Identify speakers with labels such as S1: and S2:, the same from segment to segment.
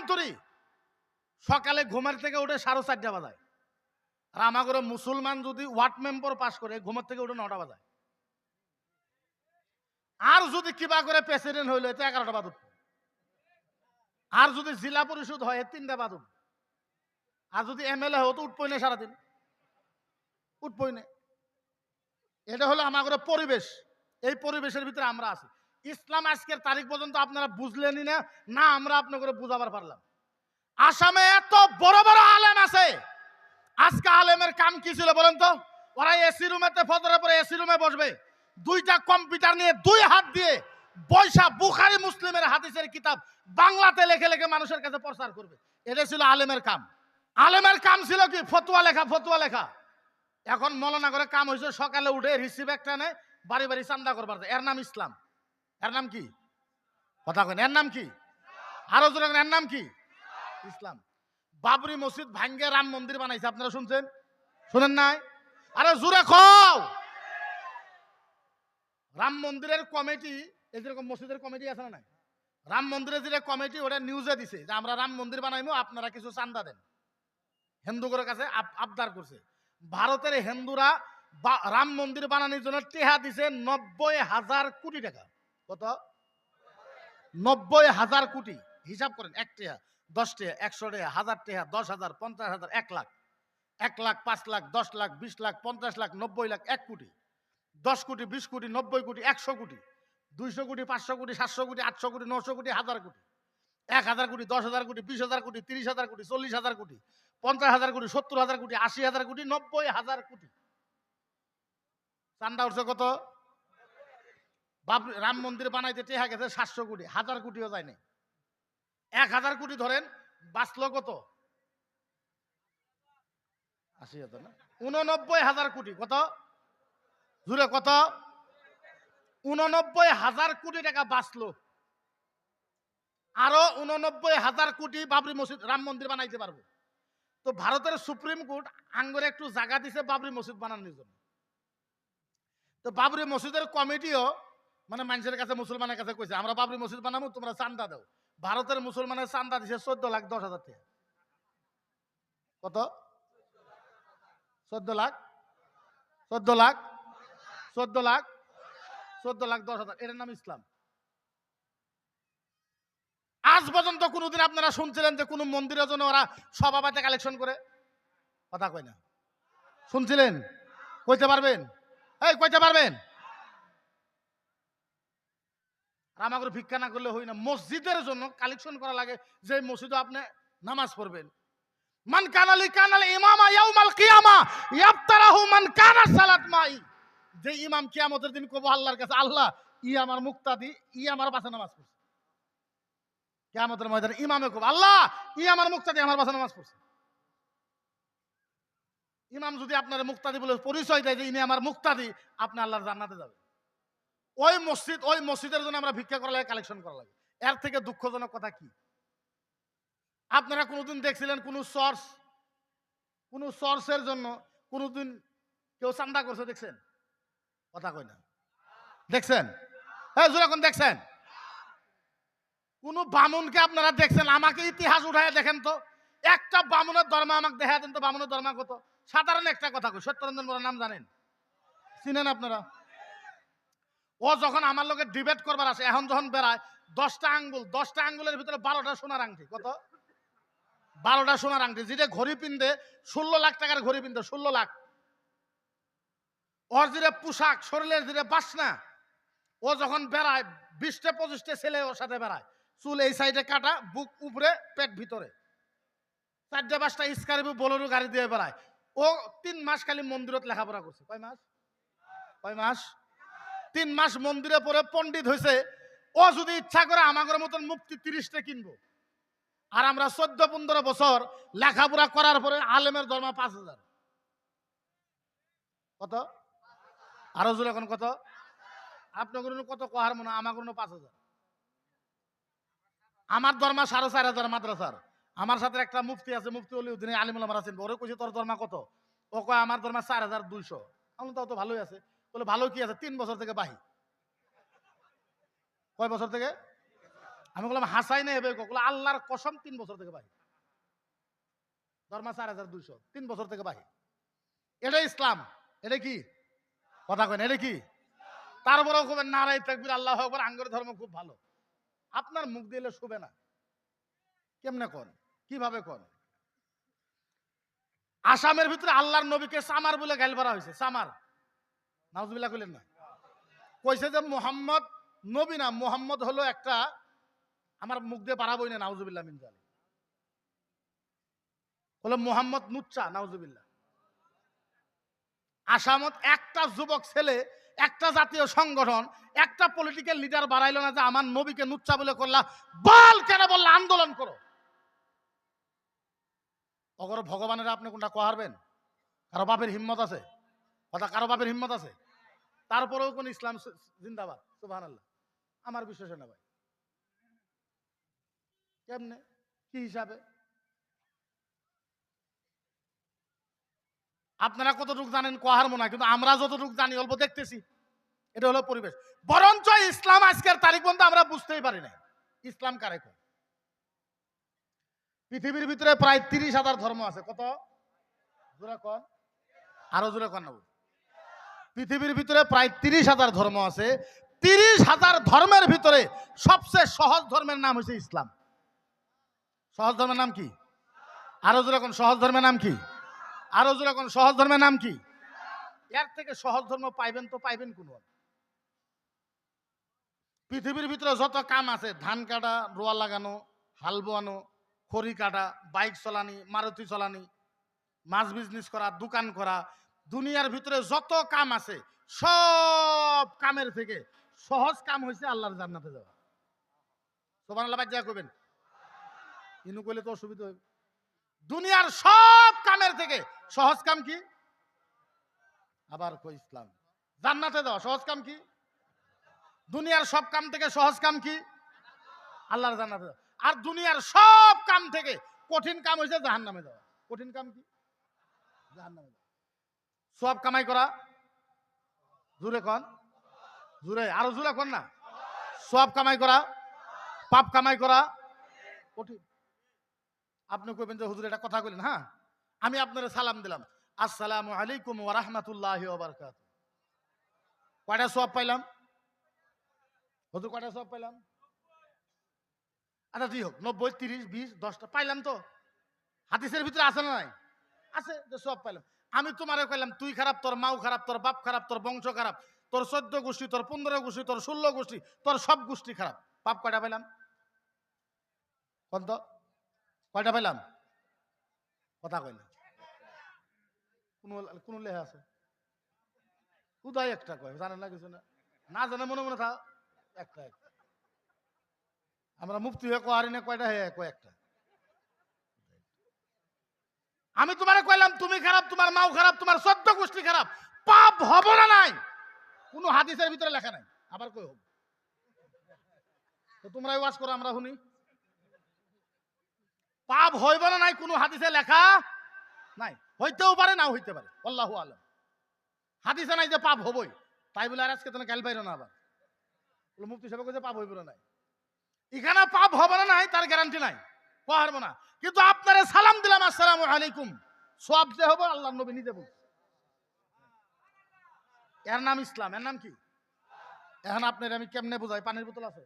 S1: অন্তরি সকালে ঘুমের থেকে উঠে 4:30 বাজায়, আর আমাদের মুসলমান যদি ওয়ার্ড মেম্বার পাস করে ঘুমের থেকে উঠে 9টা বাজায়, আর যদি কিবা করে প্রেসিডেন্ট হইলে তো 11টা বাজে, আর যদি জেলা পরিষদ হয় 3টা বাজে, আর যদি এমএলএ হয় তো উঠবই না, সারাদিন উঠবই না। এটা হলো আমাদের পরিবেশ। এই পরিবেশের ভিতরে আমরা আছি। ইসলাম আজকের তারিখ পর্যন্ত আপনারা বুঝলেনই না, না আমরা আপনাকে বুঝাবার পারলাম। আসামে এত বড় বড় আলেম আছে, আজকে আলেমের কাম কি ছিল বলেন তো? ওরা এসি রুমেতে ফজরের পরে এসি রুমে বসবে, 2টা কম্পিউটার নিয়ে 2 হাত দিয়ে বৈশা বুখারী মুসলিমের হাদিসের কিতাব বাংলাতে লেখে লেখে মানুষের কাছে প্রচার করবে। এটা ছিল আলেমের কাম। আলেমের কাম ছিল কি? ফতোয়া লেখা, ফতোয়া লেখা। এখন মৌলানা করে কাম হয়েছে সকালে উঠে রিসিভ একটা নেয়, বাড়ি বাড়ি চান্দা করবার। এর নাম ইসলাম। এর নাম কি? কথা কেন, এর নাম কি? আরো জোরে, এর নাম কি? ইসলাম। বাবরি মসজিদ ভাঙ্গে রাম মন্দির বানাইছে, আপনারা শুনছেন? শুনেন নাই? আরে জোরে খাও। রাম মন্দিরের কমিটি, এই যেরকম মসজিদের কমিটি আছে না নাই, রাম মন্দিরের যে কমিটি ওটা নিউজে দিছে যে আমরা রাম মন্দির বানাইবো, আপনারা কিছু চান্দা দেন। হিন্দুদের কাছে আবদার করছে। ভারতের হিন্দুরা রাম মন্দির বানানোর জন্য টেহা দিছে 90,000 কোটি টাকা। কত? 90,000 কোটি। হিসাব করেন, 1 টাকা, 10 টাকা, 100 টাকা, 1000 টাকা, 10,000, 50,000, 1 লাখ, 1 লাখ, 5 লাখ, 10 লাখ, 20 লাখ, 50 লাখ, 90 লাখ, 1 কোটি, 10 কোটি, 20 কোটি, 90 কোটি, 100 কোটি, 200 কোটি, 500 কোটি, 700 কোটি, 800 কোটি, 900 কোটি, 1000 কোটি, 1000 কোটি, 10,000 কোটি, 20,000 কোটি, 30,000 কোটি, 40,000 কোটি, 50,000 কোটি, 70,000 কোটি, 80,000 কোটি, 90,000 কোটি। চান্দা উঠছে কত? রাম মন্দির বানাইতে টেহা গেছে 700 কোটি, 1000 কোটিও যায় নাই। 1000 কোটি ধরেন, বাঁচলো কত? 80,000 না, 89,000 কোটি। কত? জুড়ে কত? 89,000 কোটি টাকা বাঁচলো। আরো 89,000 কোটি বাবরি মসজিদ, রাম মন্দির বানাইতে পারবো। তো ভারতের সুপ্রিম কোর্ট আঙ্গরে একটু জায়গা দিছে বাবরি মসজিদ বানানোর জন্য। তো বাবরি মসজিদের কমিটিও মানে মানুষের কাছে, মুসলমানের কাছে কইছে আমরা বাবরি মসজিদ বানাবো, তোমরা চান্দা দাও। ভারতের মুসলমানের চান্দা দিছে 14,10,000 টাকা। কত? 14 লাখ, 14 লাখ, 14 লাখ, 14,10,000। এটার নাম ইসলাম। আজ পর্যন্ত কোনদিন আপনারা শুনছিলেন যে কোন মন্দিরের জন্য ওরা সভাপতি কালেকশন করে? কথা কয় না। শুনছিলেন? কইতে পারবেন? এই কইতে পারবেন? আর আমাকে ভিক্ষা না করলে হই না। মসজিদের জন্য কালেকশন করা লাগে, যে মসজিদে আপনি নামাজ পড়বেন। মান কানালি কানাল ইমামা ইয়াউমাল কিয়ামা ইয়াফতারাহু মান কানা সালাত মাই। যে ইমাম কিয়ামতের দিন কবো আল্লাহর কাছে, আল্লাহ ই আমার মুক্তাদি, ই আমার পাশে নামাজ পড়ছে। কিয়ামতের ময়দানে ইমামে কবো, আল্লাহ ই আমার মুক্তাদি, আমার পাশে নামাজ পড়ছে। ইমাম যদি আপনার মুক্তাদি বলে পরিচয় দেয় যে ইনি আমার মুক্তাদি, আপনি আল্লাহর জান্নাতে যাবেন। ওই মসজিদের জন্য আমরা ভিক্ষা করা লাগে, কালেকশন করা লাগে। এর থেকে দুঃখজনক কথা কি? আপনারা কোনোদিন দেখছিলেন কোন সোর্সের জন্য কোনোদিন কেউ চান্দা করছে? দেখছেন? কথা কই না। দেখছেন? হ্যাঁ যখন দেখছেন কোন বামুনকে আপনারা দেখছেন? আমাকে ইতিহাস উঠায় দেখেন তো, একটা বামুনের ধর্ম আমাকে দেখা দেন তো। বামুনের ধর্ম কত? সাধারণ একটা কথা কই, সত্যরঞ্জন বড় নাম জানেন? চিনেন আপনারা? ও যখন আমার লোকের ডিবেট করবার আসে, এখন যখন বেড়ায় 10টা আঙ্গুল, 10টা আঙ্গুলের ভিতরে 12টা সোনার আংটি। কত? 12টা সোনার আংটি। যেটা ঘড়ি পিনতে 16 লাখ টাকার ঘড়ি পিনতে, 16 লাখ। ওর যে পোশাক, শরীরের যে বাসনা, ও যখন বেড়ায় 20টা 25টা ছেলে ওর সাথে বেড়ায়। চুল এই সাইডে কাটা, বুক উপরে, পেট ভিতরে, 4টা 5টা স্কারপিও বোলেরো গাড়ি দিয়ে বেড়ায়। ও 3 মাস খালি মন্দিরত লেখাপড়া করছে। কয় মাস? 3 মাস মন্দিরে পড়ে পণ্ডিত হয়েছে। ও যদি ইচ্ছা করে আমাদের মতন মুফতি 30টা কিনবো। আর আমরা 14-15 বছর লেখাপড়া করার পরে আলেমের দরমা 5,000। কত? আরো জোরে এখন কত? আপনার কত কহার মনে? আমার 5,000। আমার দরমা 4,500 মাদ্রাসার। আমার সাথে একটা মুফতি আছে, মুফতি অলিউদ্দিন আলিমুল আমার আছেন। ওরে কইছে তোর দরমা কত? ও কয় আমার দরমা 4,200। আমি তাও তো ভালোই আছে। বলে ভালো কি আছে? 3 বছর থেকে বাহি। কয় বছর থেকে? আমি বললাম হাসাই না এবার কখনো, আল্লাহর কসম 3 বছর থেকে বাহির, দরমা 4200, 3 বছর থেকে বাহির। এটা ইসলাম? এটা কি কথা কেন? এটা কি? তারপরেও কবেন নারাই তাকবীর আল্লাহু আকবার, আঙ্গর ধর্ম খুব ভালো। আপনার মুখ দিলে শুবে না, কেমনে কোন, কিভাবে কোন? আসামের ভিতরে আল্লাহর নবীকে সামার বলে গাইল করা হয়েছে, সামার। নাউজুবিল্লাহ কইলেন না? কইছে যে মুহাম্মদ নবী না, মুহাম্মদ হলো একটা, আমার মুখ দিয়ে পারাবই না, নাউজুবিল্লাহ মিন জালিক। হলো মুহাম্মদ নুচ্চা, নাউজুবিল্লাহ। আসামত একটা যুবক ছেলে, একটা জাতীয় সংগঠন, একটা পলিটিক্যাল লিডার বাড়াইলো না যে আমার নবীকে নুচ্চা বলে করলা, বল কেন বললা, আন্দোলন করো। অগর ভগবানের আপনি কোনটা কোহারবেন? কারো বাপের হিম্মত আছে কথা? কারো বাপের হিম্মত আছে? তারপরেও কোন ইসলাম জিন্দাবাদ, সুবহানাল্লাহ। আমার বিশ্বাস না ভাই, কেমনে কি হিসাবে? আপনারা কতটুকু জানেন কোহার মনে হয়, কিন্তু আমরা যতটুকু জানি অল্প দেখতেছি। এটা হলো পরিবেশ। বরঞ্চ ইসলাম আজকের তারিখ পর্যন্ত আমরা বুঝতেই পারি না ইসলাম কারে কয়। পৃথিবীর ভিতরে প্রায় 30,000 ধর্ম আছে। কত জোরে কন, আরো জোরে কন না। পৃথিবীর ভিতরে প্রায় 30,000 ধর্ম আছে। 30,000 ধর্মের ভিতরে সবচেয়ে সহজ ধর্মের নাম হচ্ছে ইসলাম। সহজ ধর্মের নাম কি? আরো জোরে কোন, সহজ ধর্মের নাম কি? আরো জোরে কোন, সহজ ধর্মের নাম কি? এর থেকে সহজ ধর্ম পাইবেন তো পাইবেন কোন? পৃথিবীর ভিতরে যত কাম আছে, ধান কাটা, রোয়া লাগানো, হাল বোয়ানো, খড়ি কাটা, বাইক চালানি, মারুতি চালানি, মাছ বিজনেস করা, দোকান করা, দুনিয়ার ভিতরে যত কাম আছে সব কামের থেকে সহজ কাম হয়েছে আল্লাহর জান্নাতে যাওয়া। সুবহানাল্লাহ বাদ যা কইবেন, ইনু কইলে তো অসুবিধা হবে। দুনিয়ার সব কামের থেকে সহজ কাম কি? আবার কই ইসলাম। জান্নাতে যাওয়া সহজ কাম কি? দুনিয়ার সব কাম থেকে সহজ কাম কি? আল্লাহর জান্নাতে যাওয়া। আর দুনিয়ার সব কাম থেকে কঠিন কাম হয়েছে জাহান্নামে যাওয়া। কঠিন কাম কি? জাহান্নামে যাওয়া। সব কামাই করা, জোরে কন, জোরে, আরো জোরে কন না। সব কামাই করা, পাপ কামাই করা কঠিন। আপনি কইবেন যে হুজুর এটা কথা কইলেন, হ্যাঁ আমি আপনারে সালাম দিলাম, আসসালামু আলাইকুম ওয়া রাহমাতুল্লাহি ওয়া বারাকাতুহু। কয়টা সওয়াব পাইলাম হুজুর? কয়টা সওয়াব পাইলাম? আচ্ছা জি হোক, 90, 30, 20, 10টা পাইলাম তো। হাদিসের ভিতরে আছে না নাই? আছে যে সওয়াব পাইলাম। আমি তোমারে কইলাম তুই খারাপ, তোর মাও খারাপ, তোর বাপ খারাপ, তোর বংশ খারাপ, তোর 14 গোষ্ঠী, তোর 15 গোষ্ঠী, তোর 16 গোষ্ঠী, তোর সব গোষ্ঠী খারাপ। পাপ কয়টা পাইলাম কোন তো? কয়টা পাইলাম? কথা কই না। কোন লেখা আছে? কোথায় একটা কয়, জানেন না কিছু না, না জানে মনে মনে থাক একটা। আমরা মুফতি হয়ে কয়ারি না, কয়টা হে কয় একটা। আমি তোমারে কইলাম তুমি খারাপ, তোমার মাও খারাপ, তোমার 14 গোষ্ঠী খারাপ, পাপ হব না নাই? কোন হাদিসের ভিতরে লেখা নাই। আবার কই হব? তো তোমরাই ওয়াজ করো, আমরা শুনি। পাপ হইব না নাই কোন হাদিসে লেখা নাই। হইতেও পারে, নাও হইতে পারে, আল্লাহু আলাম। হাদিসে নাই যে পাপ হবই, তাই বলে আর আজকে তুমি গাল পাইরো না। আবার মুফতি সাহেব কইছে পাপ হইব না নাই। এখানে পাপ হবে না নাই তার গ্যারান্টি নাই, পারবো না। কিন্তু আপনারে সালাম দিলাম আসসালামু আলাইকুম, সওয়াব যে হবে আল্লাহর নবী নিজে বলছেন। এর নাম ইসলাম। এর নাম কি? এখন আপনার আমি কেমনে বুঝাই? পানির বোতল আছে,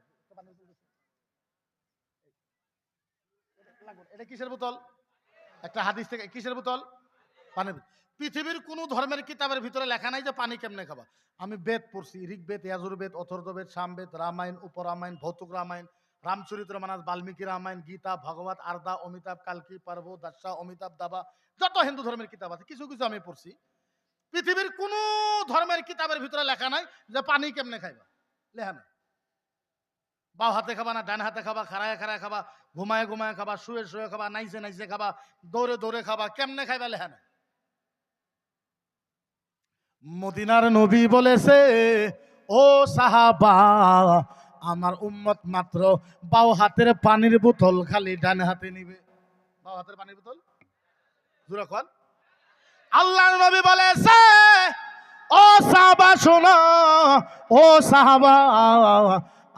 S1: এটা কিসের বোতল? একটা হাদিস থেকে। কিসের বোতল? পানির বোতল। পৃথিবীর কোন ধর্মের কিতাবের ভিতরে লেখা নাই যে পানি কেমনে খাবা। আমি বেদ পড়ছি, ঋগ্বেদ, ইয়াজুর্বেদ, অথর্ববেদ, সামবেদ, রামায়ণ, উপরামায়ণ, ভৌতুক রামায়ণ, রামচরিত্র মানস, বাল্মীকি রামায়ণ, গীতা, ভগবত, আরদা, অমিতাভ, কালকি, পার্ব, দাসা, অমিতাভ, দাবা, যত হিন্দু ধর্মের কিতাব আছে কিছু কিছু আমি পড়ছি। পৃথিবীর কোন ধর্মের কিতাবের ভিতরে লেখা নাই যে পানি কেমনে খাইবা, লেখা নাই। বাও হাতে খাবা না ডান হাতে খাবা, খাড়ায় খাড়ায় খাবা, ঘুমায় ঘুমায় খাবা, শুয়ে শুয়ে খাবা, নাইছে নাইছে খাবা, দৌড়ে দৌড়ে খাবা, কেমনে খাইবা লেখা নাই। মদিনার নবী বলেছে, ও সাহাবা, আমার উম্মত মাত্র বাও হাতের পানির বোতল খালি ডান হাতে নিবে। বাও হাতের পানির বোতল জোরে কর। আল্লাহর নবী বলেছে, ও সাহাবা শোনো, ও সাহাবা,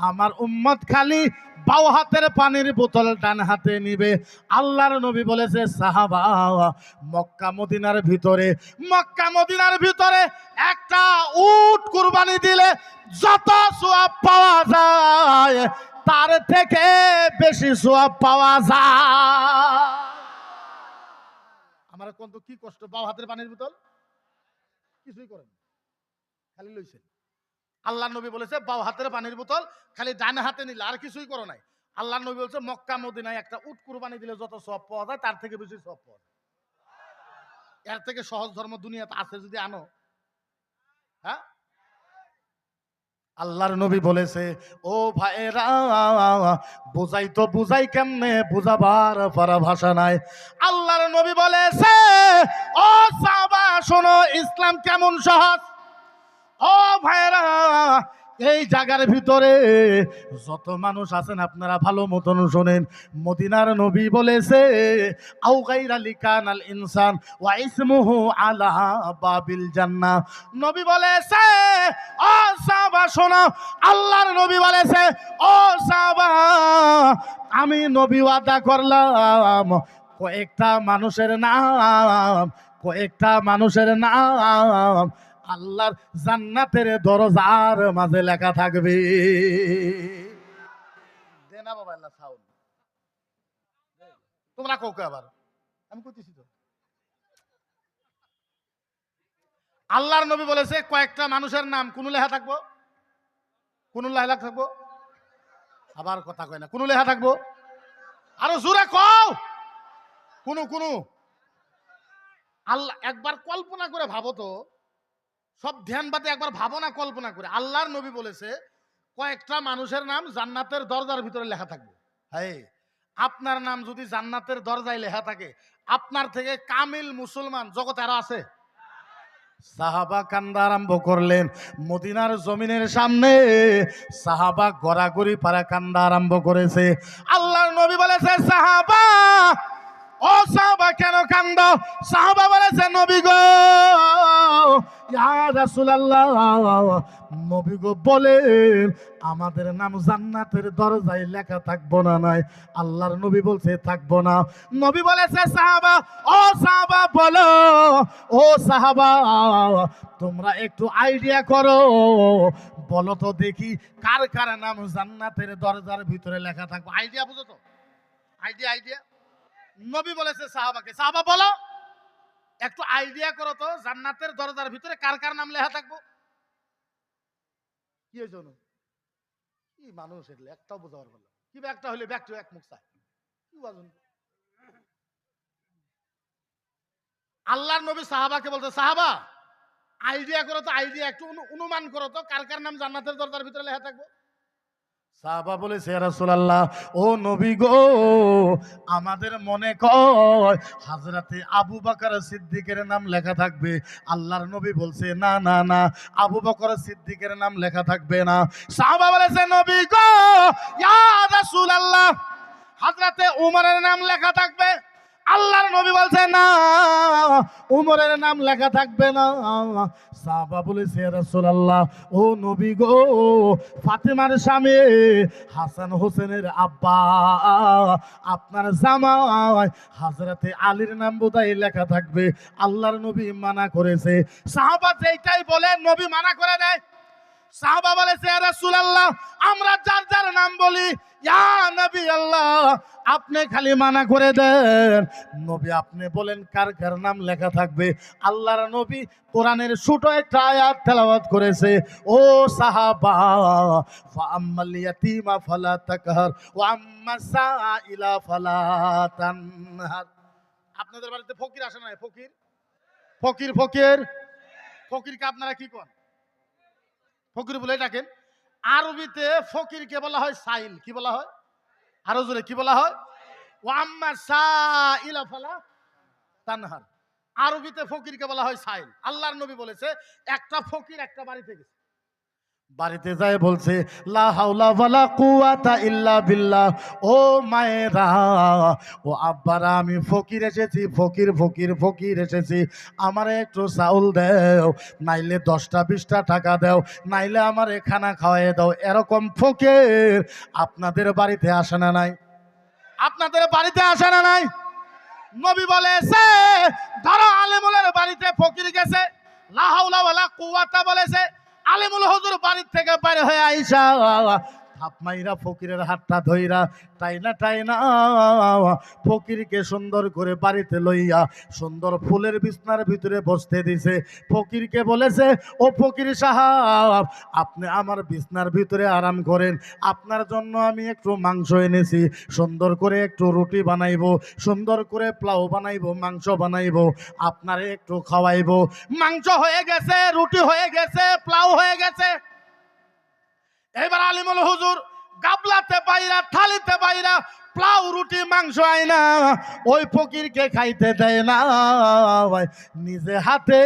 S1: আমার উম্মত খালি বাও হাতের পানির বোতল ডান হাতে নিবে। আল্লাহর নবী বলেছে সাহাবা, মক্কা মদিনার ভিতরে একটা উট কুরবানি দিলে যত সওয়াব পাওয়া যায় তার থেকে বেশি সওয়াব পাওয়া যায়। আমার কোন তো কি কষ্ট, বাও হাতের পানির বোতল কিছুই করেন, খালি লইছেন। আল্লাহ নবী বলেছে বাও হাতের পানির বোতল খালি ডান হাতে নিলে আর কিছুই করো নাই। আল্লাহ নবী বলছে মক্কা মদিনায় একটা উট কুরবানি দিলে যত সওয়াব পাওয়া যায় তার থেকে বেশি সওয়াব পাওয়া যায়। এর থেকে সহজ ধর্ম দুনিয়াতে আছে যদি আনো? হ্যাঁ, আল্লাহর নবী বলেছে ও ভাইরা বুঝাই তো বুঝাই কেমনে, বুঝাবার পারা ভাষা নাই। আল্লাহর নবী বলেছে ও সাহাবা শোনো ইসলাম কেমন সহজ। ও ভাইরা এই জায়গার ভিতরে যত মানুষ আছেন আপনারা ভালো মতন শোনেন। মদিনার নবী বলেছে আও গায়রা লিকানাল ইনসান ওয়া ইসমুহু আলা বাবিল জান্নাহ। নবী বলেছে ও সাহাবা শোনো, আল্লাহর নবী বলেছে ও সাহাবা আমি নবী ওয়াদা করলাম কয়েকটা মানুষের নাম আল্লাহর জান্নাতের দরজার মাঝে লেখা থাকবে। দেনা বাবা আল্লাহ সাউন্ড তোমরা কোকে আবার আমি কইতেছি তো। আল্লাহর নবী বলেছে কয়েকটা মানুষের নাম কোন লেখা থাকবো, কোন লেখা থাকবো, আবার কথা কয় না, কোন লেখা থাকবো, আরো জোরে কও, কোন আল্লাহ একবার কল্পনা করে ভাবো তো, সব ধ্যান বাদে একবার ভাবো না, কল্পনা করে আল্লাহর নবী বলেছে কয়েকটা মানুষের নাম জান্নাতের দরজার ভিতরে লেখা থাকবে। হ্যাঁ, আপনার নাম যদি জান্নাতের দরজায় লেখা থাকে আপনার থেকে কামিল মুসলমান জগতে আরো আছে? সাহাবা কান্দা আরম্ভ করলেন মদিনার জমিনের সামনে, সাহাবা গড়াগড়ি পারা কান্দা আরম্ভ করেছে। আল্লাহর নবী বলেছে সাহাবা ও সাহাবা কেন কান্দ? সাহাবা বলেছে নবী গো ইয়া রাসূলুল্লাহ, নবী গো বলেন আমাদের নাম জান্নাতের দরজায় লেখা থাকবো না নাই? আল্লাহর নবী বলছে থাকবো না। নবী বলেছে সাহাবা ও সাহাবা বলো, ও সাহাবা তোমরা একটু আইডিয়া করো, বলো তো দেখি কার কার নাম জান্নাতের দরজার ভিতরে লেখা থাকবো। আইডিয়া বুঝো তো, আইডিয়া। নবী বলেছে সাহাবাকে সাহাবা বলো একটু আইডিয়া করো তো জান্নাতের দরজার ভিতরে কার কার নাম লেখা থাকবো। কি হয়েছে কি মানুষ এগুলো একটাও বোঝাবার পারলো কি, একটা হলে ব্যাগটা এক মুখ চায় কি বাজন। আল্লাহর নবী সাহাবাকে বলতে সাহাবা আইডিয়া করো তো, আইডিয়া একটু অনুমান করো তো কার কার নাম জান্নাতের দরজার ভিতরে লেখা থাকবো। সাহাবা বলেছে ইয়া রাসূলুল্লাহ ও নবী গো আমাদের মনে কয় হযরতে আবু বকর সিদ্দিকের নাম লেখা থাকবে। আল্লাহর নবী বলছে না না না, আবু বকর সিদ্দিকের নাম লেখা থাকবে না। সাহাবা বলেছে নবী গো ইয়া রাসূলুল্লাহ হযরতে উমরের নাম লেখা থাকবে। আল্লাহর নবী বলছে না উমরের নাম লেখা থাকবে না। সাহাবা বলেছে ইয়া রাসূলুল্লাহ ও নবী গো ফাতেমার স্বামী হাসান হোসেনের আব্বা আপনার জামাই হযরতে আলীর নাম বোধহয় লেখা থাকবে। আল্লাহর নবী মানা করেছে। সাহাবা যেইটাই বলে নবী মানা করে দেয়। সাহাবা বলেছে ইয়া রাসূলুল্লাহ আমরা যার যার নাম বলি ইয়া নবী আল্লাহ আপনি খালি মানা করে দেন, নবী আপনি বলেন কার কার নাম লেখা থাকবে। আল্লাহর নবী কোরআনের ছোট একটা আয়াত তেলাওয়াত করেছে ও সাহাবা ফাআম্মাল ইয়াতীমা ফালা তাকহার ওয়া আম্মাস সাইলা ফালা তানহার। আপনাদের বাড়িতে ফকির আসে না? ফকিরকে আপনারা কি কোন? ফকির বলে ডাকেন। আরবিতে ফকিরকে বলা হয় সাইল। কি বলা হয়? আরো জোরে কি বলা হয়? ওয়া আম্মা সাইলা ফালা তানহার। আরবিতে ফকিরকে বলা হয় সাইল। আল্লাহর নবী বলেছে একটা ফকির একটা বাড়িতে গেছে, বাড়িতে যায় বলছে লা হাওলা ওয়ালা কুওয়াতা ইল্লা বিল্লাহ। ও মায়েরা, ও আব্বারা, আমি ফকির এসেছি, ফকির ফকির ফকির এসেছি, আমারে একটু চাউল দেও, নাইলে 10টা 20টা টাকা দেও, নাইলে আমারে খানা খাওয়াই দাও। এরকম ফকির আপনাদের বাড়িতে আসে না নাই? আপনাদের বাড়িতে আসে না নাই? নবী বলেছে ধরো আলেমুলের বাড়িতে ফকির গেছে, লা হাওলা ওয়ালা কুওয়াতা বলেছে, আলেমুল হুজুর বাড়ির থেকে বাইরে হয়ে আইসা থাপ মাইরা ফকিরের হাতটা ধইরা টাইনা টাইনা ফকিরকে সুন্দর করে বাড়িতে লইয়া সুন্দর ফুলের বিছনার ভিতরে বসতে দিছে। ফকিরকে বলেছে, ও ফকির সাহাব, আপনি আমার বিছনার ভিতরে আরাম করেন, আপনার জন্য আমি একটু মাংস এনেছি, সুন্দর করে একটু রুটি বানাইবো, সুন্দর করে পোলাও বানাইবো, মাংস বানাইবো, আপনারে একটু খাওয়াইবো। মাংস হয়ে গেছে, রুটি হয়ে গেছে, পোলাও হয়ে গেছে। এবার আলিমুল হুজুর গাবলাতে বাইরা, থালিতে বাইরা পোলাও রুটি মাংস আইনা ওই ফকিরকে খাইতে দেয় না, নিজে হাতে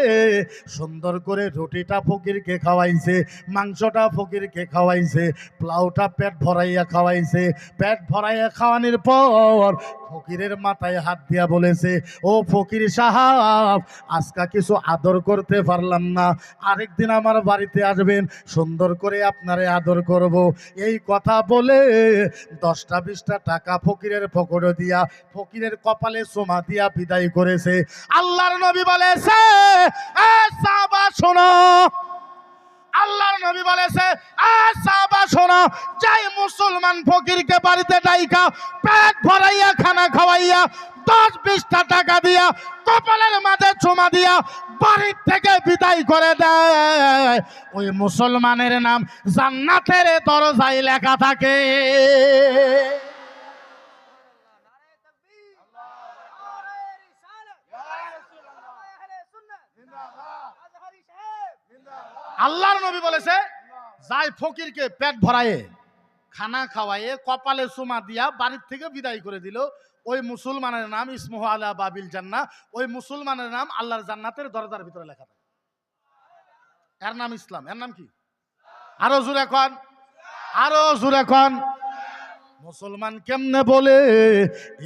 S1: সুন্দর করে রুটিটা ফকিরকে খাওয়াইছে, মাংসটা ফকিরকে খাওয়াইছে, পোলাওটা পেট ভরাইয়া খাওয়াইছে। পেট ভরাইয়া খাওয়ানোর পর ফকিরের মাথায় হাত দিয়া বলেছে, ও ফকির সাহাব, আজকা কিছু আদর করতে পারলাম না, আরেকদিন আমার বাড়িতে আসবেন, সুন্দর করে আপনারে আদর করব। এই কথা বলে 10টা 20টা টাকা ফকিরের পকেটে দিয়া ফকিরের কপালে চুমা দিয়া বিদায় করেছে। আল্লাহর নবী বলেছে, এ সাহাবা শোনো, আল্লাহর নবী বলেছে, এ সাহাবা শোনো, যাই মুসলমান ফকিরকে বাড়িতে ডাইকা পেট ভরাইয়া খানা খাওয়াইয়া 10-20টা টাকা দিয়া কপালের মাঝে চুমা দিয়া বাড়ির থেকে বিদায় করে দেয়, ওই মুসলমানের নাম জান্নাতের দরজায় লেখা থাকে। আল্লাহর নবী বলেছে, যাই ফকিরকে পেট ভরায়ে খানা খাওয়ায়ে কপালে চুমা দিয়া বাড়ির থেকে বিদায় করে দিল, ওই মুসলমানের নাম ইসমুহু আলা বাবিল জান্নাহ, ওই মুসলমানের নাম আল্লাহর জান্নাতের দরজার ভিতরে লেখা থাকে। এর নাম ইসলাম। এর নাম কি? আরো জোরে কোন, আরো জোরে কোন। মুসলমান কেমনে বলে,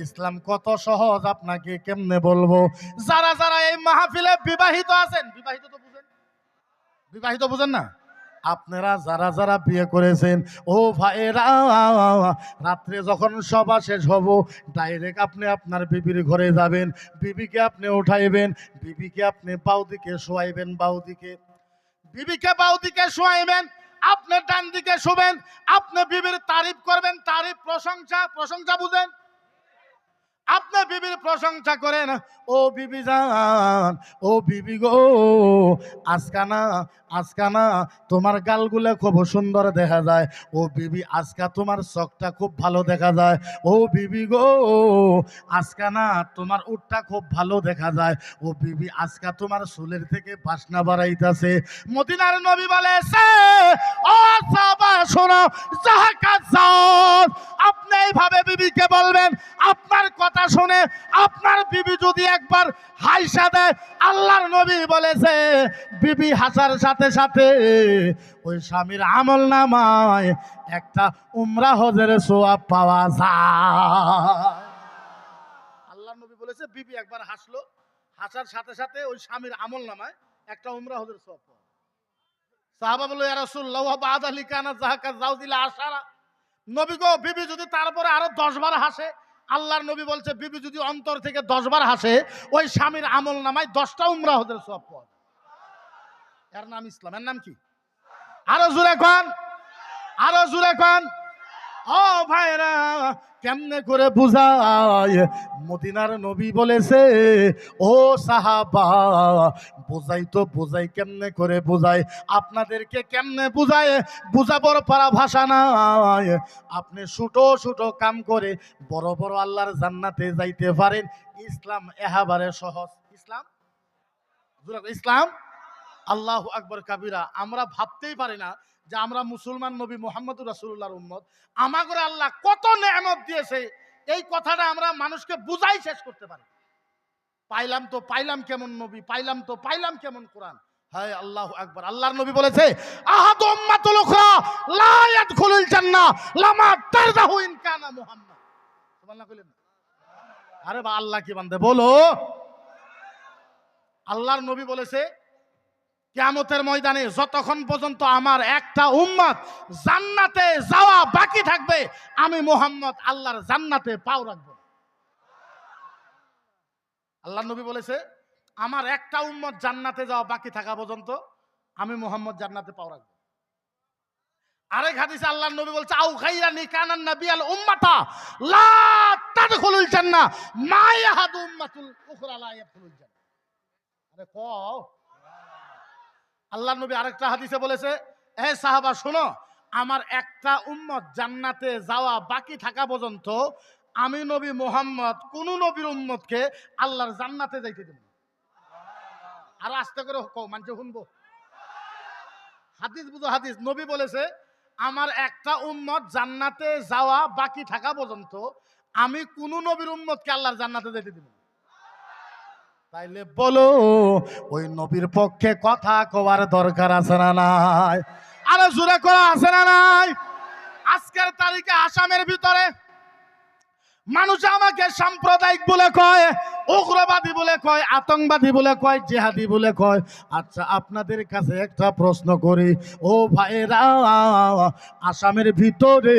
S1: ইসলাম কত সহজ, আপনাকে কেমনে বলবো। যারা যারা এই মাহফিলে বিবাহিত আছেন, বিবাহিত তো বুঝেন, বিবাহিত বুঝেন না? আপনারা যারা যারা বিয়ে করেছেন, ও ভাইরা, রাত্রে যখন সভা শেষ হব, ডাইরেক্ট আপনি আপনার বিবির ঘরে যাবেন, বিবিকে আপনি উঠাইবেন, বিবিকে আপনি বাউ দিকে শোয়াইবেন, বাউ দিকে, বিবিকে বাউ দিকে শোয়াইবেন, আপনি ডান দিকে শুবেন, আপনি বিবির তারিফ করবেন, তারিফ প্রশংসা, প্রশংসা বুঝেন, আপনি বিবির প্রশংসা করেন, ও বিবি জান, ও বিবি গো, আজকানা আজকানা তোমার গালগুলো খুব সুন্দর দেখা যায়, ও বিবি আজকা তোমার চোখটা খুব ভালো দেখা যায়, ও বিবি গো, আজকানা তোমার উটটা খুব ভালো দেখা যায়, ও বিবি আজকা তোমার চুলের থেকে বাসনা বাড়াইতেছে। মদিনার নবী বলেছে, ও সাহাবা শোনো, জাহাকাত জাওজ, আপনি এইভাবে বিবিকে বলবেন, আপনার কথা শুনে আপনার বিবি যদি একবার হাইসা দেয়, আল্লাহর নবী বলেছে, বিবি হাসার সাথে সাথে ওই স্বামীর আমল নামায় একটা উমরা হজের সওয়াব পাওয়া যায়। আল্লাহর নবী বলেছে, বিবি একবার হাসলো, হাসার সাথে সাথে ওই স্বামীর আমল নামায় একটা উমরা হজের সওয়াব পাওয়া। সাহাবা বলল, ইয়া রাসূলুল্লাহ, ওয়া বা'দা লিকানা যাহাকা যাওজিলা আশারা, নবী গো, বিবি যদি তারপরে আরো 10 বার হাসে, আল্লাহর নবী বলছে, বিবি যদি অন্তর থেকে 10 বার হাসে, ওই স্বামীর আমল নামায় 10টা উমরা হজের সওয়াব পাওয়া। এর নাম ইসলাম। এর নাম কি? আরো জোরে কোন, আরো জোরে কোন। ও ভাইরা, কেমনে করে বুঝায়? মদিনার নবী বলেছে, ও সাহাবা, বুঝাই তো বুঝাই, কেমনে করে বুঝাই, আপনাদেরকে কেমনে বুঝায়, বুঝাবার পারা ভাষা নাই। আপনি ছোট ছোট কাম করে বড় বড় আল্লাহর জান্নাতে যাইতে পারেন। ইসলাম একেবারে সহজ। ইসলাম, ইসলাম আল্লাহু আকবার কাবীরা। আমরা ভাবতেই পারি না যে আমরা মুসলমান নবী মুহাম্মদুর রাসূলুল্লাহর উম্মত, আমাদের আল্লাহ কত নেয়ামত দিয়েছে, এই কথাটা আমরা মানুষকে বুঝাই শেষ করতে পারি। পাইলাম তো পাইলাম কেমন নবী, পাইলাম তো পাইলাম কেমন কোরআন। হায় আল্লাহু আকবার। আল্লাহর নবী বলেছে আহাদু উম্মাতুল উখরা লা ইয়াদখুলুল জান্নাহ লামা তারদাহু ইন কানা মুহাম্মদ। সুবহানাল্লাহ কইলেন না? আরে বা আল্লাহ কি বান্দে বলো। আল্লাহর নবী বলেছে কিয়ামতের ময়দানে যতক্ষণ পর্যন্ত আমার একটা উম্মত জান্নাতে যাওয়া বাকি থাকবে, আমি মুহাম্মদ আল্লাহর জান্নাতে পাও রাখবো। আল্লাহর নবী বলেছে আমার একটা উম্মত জান্নাতে যাওয়া বাকি থাকা পর্যন্ত আমি মুহাম্মদ জান্নাতে পাও রাখবো। আরেক হাদিসে আল্লাহর নবী বলছে আউ গায়রানি কানান নাবিয়াল উম্মাতা লা তাদখুলুল জান্নাহ মা ইয়াহাদু উম্মাতুল উখরা লা ইয়াদখুলুল জান্নাহ। আরে কও। আল্লাহর নবী আরেকটা হাদিসে বলেছে হে সাহাবা শোনো, আমার একটা উম্মত জান্নাতে যাওয়া বাকি থাকা পর্যন্ত আমি নবী মুহাম্মদ কোন নবীর উম্মতকে আল্লাহর জান্নাতে যাইতে দেব না। আর আস্তে করে কও, মানুষ শুনবো। হাদিস বুঝো হাদিস। নবী বলেছে আমার একটা উম্মত জান্নাতে যাওয়া বাকি থাকা পর্যন্ত আমি কোন নবীর উম্মতকে আল্লাহর জান্নাতে যেতে দেব না। তাইলে বলো ওই নবীর পক্ষে কথা কওয়ার দরকার আছে না নাই? আরে জোরে করা আছে না নাই? আজকের তারিখে আসামের ভিতরে মানুষ আমাকে সাম্প্রদায়িক বলে কয়, উগ্রবাদী বলে কয়, আতঙ্কবাদী বলে কয়, জিহাদি বলে কয়। আচ্ছা আপনাদের কাছে একটা প্রশ্ন করি, ও ভাইরা, আসামের ভিতরে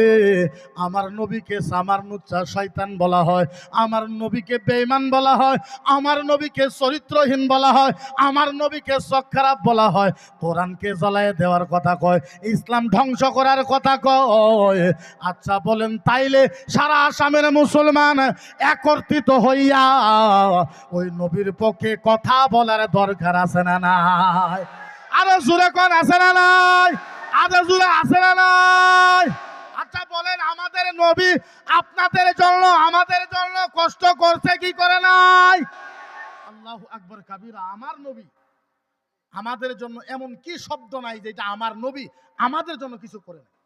S1: আমার নবীকে সামারনুচ্চা শয়তান বলা হয়, আমার নবীকে বেঈমান বলা হয়, আমার নবীকে চরিত্রহীন বলা হয়, আমার নবীকে চোখ খারাপ বলা হয়, কোরআনকে জ্বালায় দেওয়ার কথা কয়, ইসলাম ধ্বংস করার কথা কয়। আচ্ছা বলেন তাইলে সারা আসামের মুসলমান একত্রিত হইয়া ওই নবীর পক্ষে কথা বলার দরকার আছে না নাই? আরো জোরে কোন আছে না নাই? আরো জোরে আছে না নাই? আচ্ছা বলেন আমাদের নবী আপনাদের জন্য আমাদের জন্য কষ্ট করছে কি করে নাই? আল্লাহু আকবার কাবীরা। আমার নবী আমাদের জন্য এমন কি শব্দ নাই যেটা আমার নবী আমাদের জন্য কিছু করে নাই।